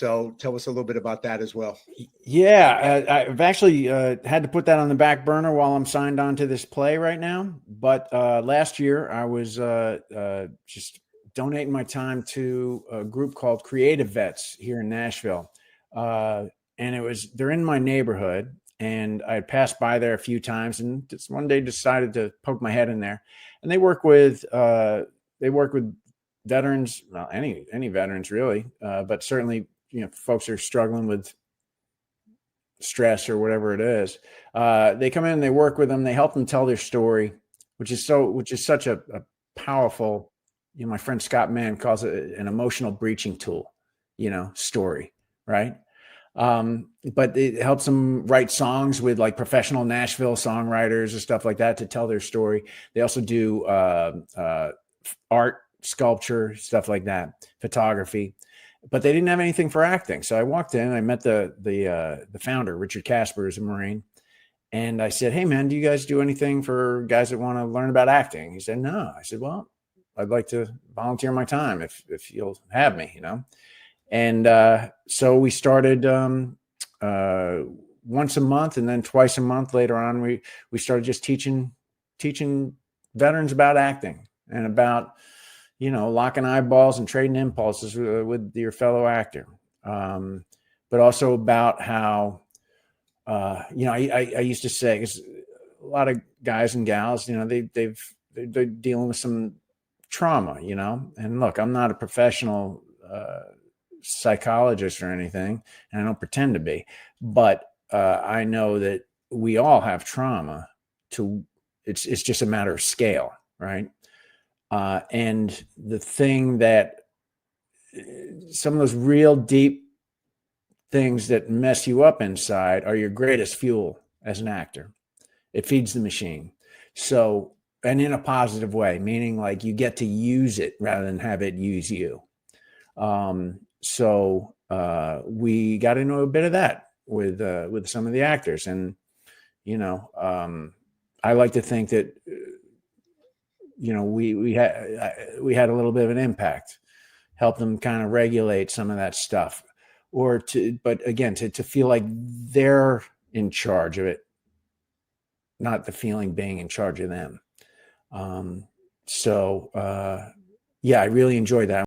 So tell us a little bit about that as well. Yeah, I've actually had to put that on the back burner while I'm signed on to this play right now. But last year, I was just donating my time to a group called Creative Vets here in Nashville. And they're in my neighborhood. And I had passed by there a few times and just one day decided to poke my head in there. And they work with veterans, well, any veterans really, but certainly, folks are struggling with stress or whatever it is. They come in, they work with them, they help them tell their story, which is such a powerful, my friend Scott Mann calls it an emotional breaching tool, story, right? But it helps them write songs with like professional Nashville songwriters and stuff like that to tell their story. They also do art, sculpture, stuff like that, photography, but they didn't have anything for acting. So I walked in, I met the founder, Richard Casper, is a Marine. And I said, "Hey man, do you guys do anything for guys that want to learn about acting?" He said, "No." I said, "Well, I'd like to volunteer my time if you'll have me, And so we started once a month, and then twice a month later on, we started just teaching veterans about acting and about locking eyeballs and trading impulses with your fellow actor, but also about how I used to say, 'cause a lot of guys and gals, they're dealing with some trauma, and look, I'm not a professional psychologist or anything, and I don't pretend to be, but I know that we all have trauma. It's just a matter of scale, right? And the thing that some of those real deep things that mess you up inside are your greatest fuel as an actor. It feeds the machine. So, and in a positive way, meaning like you get to use it rather than have it use you. So we got into a bit of that with some of the actors, and I like to think that we had a little bit of an impact, help them kind of regulate some of that stuff, but again, to feel like they're in charge of it, not the feeling being in charge of them. So yeah, I really enjoyed that.